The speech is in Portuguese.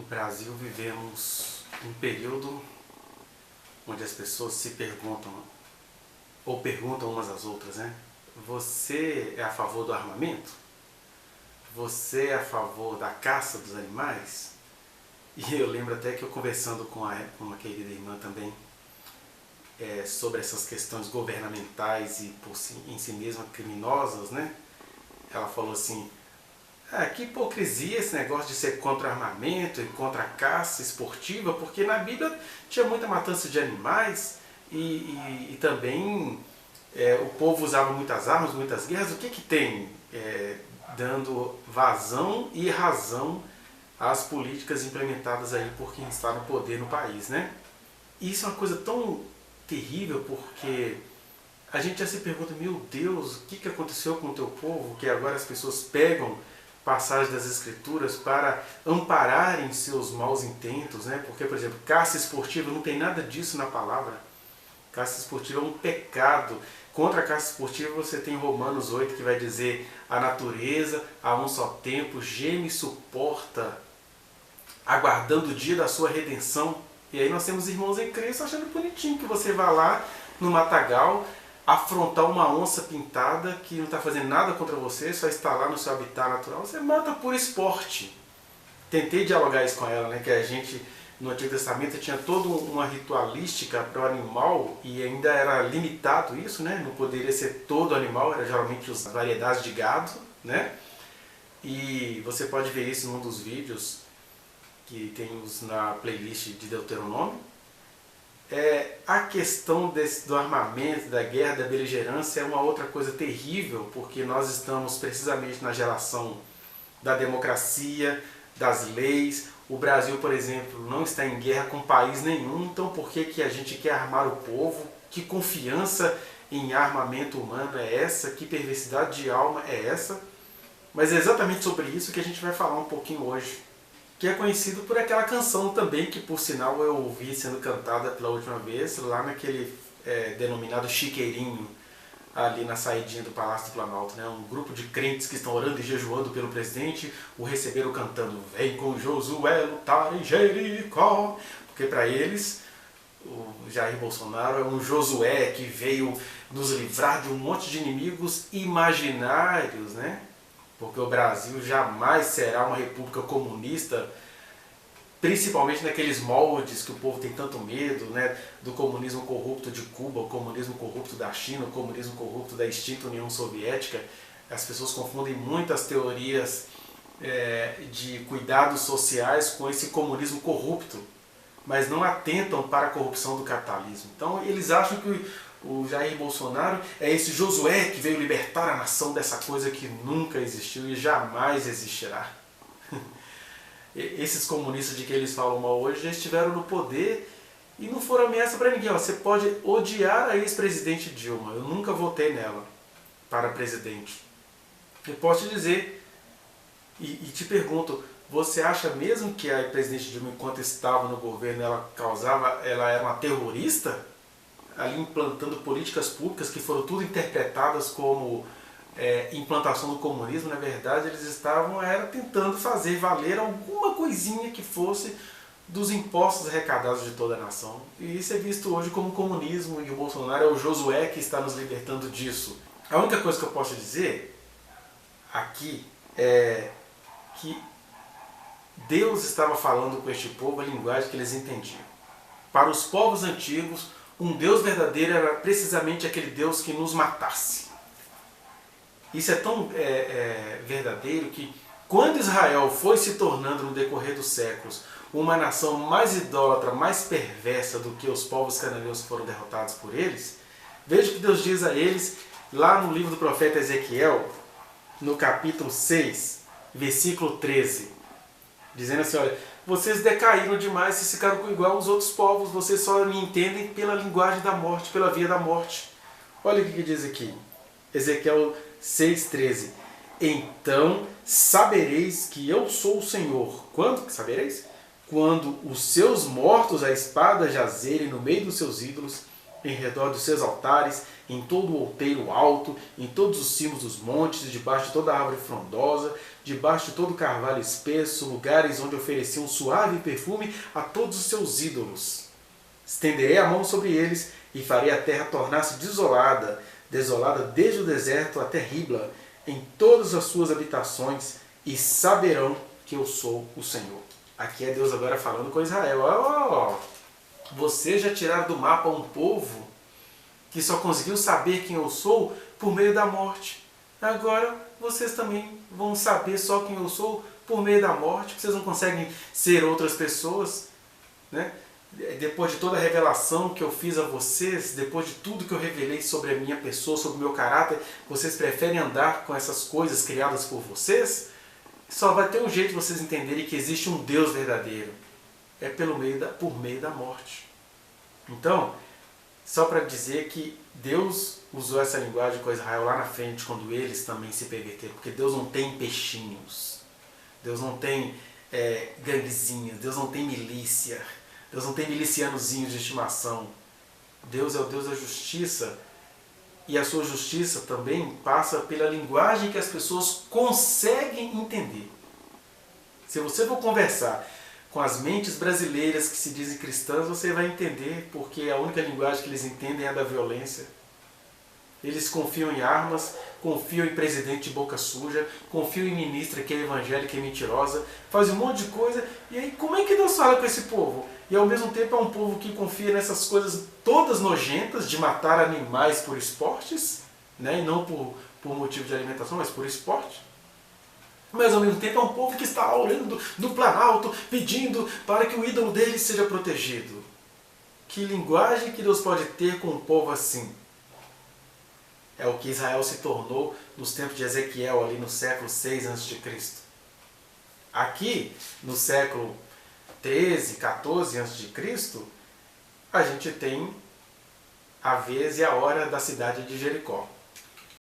Brasil vivemos um período onde as pessoas se perguntam, ou perguntam umas às outras, né? Você é a favor do armamento? Você é a favor da caça dos animais? E eu lembro até que eu conversando com uma querida irmã também, sobre essas questões governamentais e em si mesmas criminosas, né? Ela falou assim, que hipocrisia esse negócio de ser contra armamento e contra a caça esportiva, porque na Bíblia tinha muita matança de animais e também o povo usava muitas armas, muitas guerras. O que tem dando vazão e razão às políticas implementadas aí por quem está no poder no país, né? E isso é uma coisa tão terrível, porque a gente já se pergunta, meu Deus, o que aconteceu com o teu povo, que agora as pessoas pegam passagens das Escrituras para ampararem seus maus intentos, né? Porque, por exemplo, caça esportiva, não tem nada disso na palavra. Caça esportiva é um pecado. Contra a caça esportiva você tem Romanos 8, que vai dizer: a natureza, a um só tempo, geme e suporta, aguardando o dia da sua redenção. E aí nós temos irmãos em Cristo achando bonitinho que você vá lá no matagal afrontar uma onça pintada que não está fazendo nada contra você, só está lá no seu habitat natural. Você mata por esporte. Tentei dialogar isso com ela, né? Que a gente no Antigo Testamento tinha toda uma ritualística para o animal e ainda era limitado isso, né? Não poderia ser todo animal, era geralmente as variedades de gado, né? E você pode ver isso num dos vídeos que temos na playlist de Deuteronômio. A questão do armamento, da guerra, da beligerância é uma outra coisa terrível, porque nós estamos precisamente na geração da democracia, das leis. O Brasil, por exemplo, não está em guerra com país nenhum, então por que a gente quer armar o povo? Que confiança em armamento humano é essa? Que perversidade de alma é essa? Mas é exatamente sobre isso que a gente vai falar um pouquinho hoje, que é conhecido por aquela canção também, que por sinal eu ouvi sendo cantada pela última vez, lá naquele denominado chiqueirinho, ali na saidinha do Palácio do Planalto, né? Um grupo de crentes que estão orando e jejuando pelo presidente, o receberam cantando: vem com Josué lutar em Jericó, porque para eles o Jair Bolsonaro é um Josué que veio nos livrar de um monte de inimigos imaginários, né? Porque o Brasil jamais será uma república comunista, principalmente naqueles moldes que o povo tem tanto medo, né? Do comunismo corrupto de Cuba, o comunismo corrupto da China, o comunismo corrupto da extinta União Soviética. As pessoas confundem muitas teorias de cuidados sociais com esse comunismo corrupto, mas não atentam para a corrupção do capitalismo. Então eles acham que o Jair Bolsonaro é esse Josué que veio libertar a nação dessa coisa que nunca existiu e jamais existirá. Esses comunistas de que eles falam mal hoje já estiveram no poder e não foram ameaça para ninguém. Você pode odiar a ex-presidente Dilma, eu nunca votei nela para presidente. Eu posso te dizer e te pergunto, você acha mesmo que a presidente Dilma, enquanto estava no governo, ela era uma terrorista? Ali implantando políticas públicas que foram tudo interpretadas como implantação do comunismo. Na verdade, eles estavam tentando fazer valer alguma coisinha que fosse dos impostos arrecadados de toda a nação. E isso é visto hoje como comunismo, e o Bolsonaro é o Josué que está nos libertando disso. A única coisa que eu posso dizer aqui é que Deus estava falando com este povo a linguagem que eles entendiam. Para os povos antigos, um Deus verdadeiro era precisamente aquele Deus que nos matasse. Isso é tão verdadeiro que quando Israel foi se tornando no decorrer dos séculos uma nação mais idólatra, mais perversa do que os povos cananeus que foram derrotados por eles, veja o que Deus diz a eles lá no livro do profeta Ezequiel, no capítulo 6, versículo 13, dizendo assim: olha, vocês decaíram demais, vocês ficaram igual aos outros povos, vocês só me entendem pela linguagem da morte, pela via da morte. Olha o que diz aqui, Ezequiel 6,13. Então sabereis que eu sou o Senhor. Quando que sabereis? Quando os seus mortos a espada jazerem no meio dos seus ídolos, em redor dos seus altares, em todo o outeiro alto, em todos os cimos dos montes, debaixo de toda árvore frondosa, debaixo de todo carvalho espesso, lugares onde ofereciam suave perfume a todos os seus ídolos. Estenderei a mão sobre eles e farei a terra tornar-se desolada, desolada desde o deserto até Ribla, em todas as suas habitações, e saberão que eu sou o Senhor. Aqui é Deus agora falando com Israel. Vocês já tiraram do mapa um povo que só conseguiu saber quem eu sou por meio da morte. Agora vocês também vão saber só quem eu sou por meio da morte, que vocês não conseguem ser outras pessoas, né? Depois de toda a revelação que eu fiz a vocês, depois de tudo que eu revelei sobre a minha pessoa, sobre o meu caráter, vocês preferem andar com essas coisas criadas por vocês? Só vai ter um jeito de vocês entenderem que existe um Deus verdadeiro. É por meio da morte. Então, só para dizer que Deus usou essa linguagem com Israel lá na frente, quando eles também se perverteram, porque Deus não tem peixinhos, Deus não tem ganguezinhas, Deus não tem milícia, Deus não tem milicianozinhos de estimação. Deus é o Deus da justiça, e a sua justiça também passa pela linguagem que as pessoas conseguem entender. Se você for conversar com as mentes brasileiras que se dizem cristãs, você vai entender, porque a única linguagem que eles entendem é a da violência. Eles confiam em armas, confiam em presidente de boca suja, confiam em ministra que é evangélica e mentirosa, fazem um monte de coisa, e aí como é que Deus fala com esse povo? E ao mesmo tempo é um povo que confia nessas coisas todas nojentas de matar animais por esportes, né? E não por motivo de alimentação, mas por esporte. Mas ao mesmo tempo é um povo que está orando no Planalto, pedindo para que o ídolo dele seja protegido. Que linguagem que Deus pode ter com um povo assim? É o que Israel se tornou nos tempos de Ezequiel, ali no século 6 a.C. Aqui, no século 13, 14 a.C., a gente tem a vez e a hora da cidade de Jericó.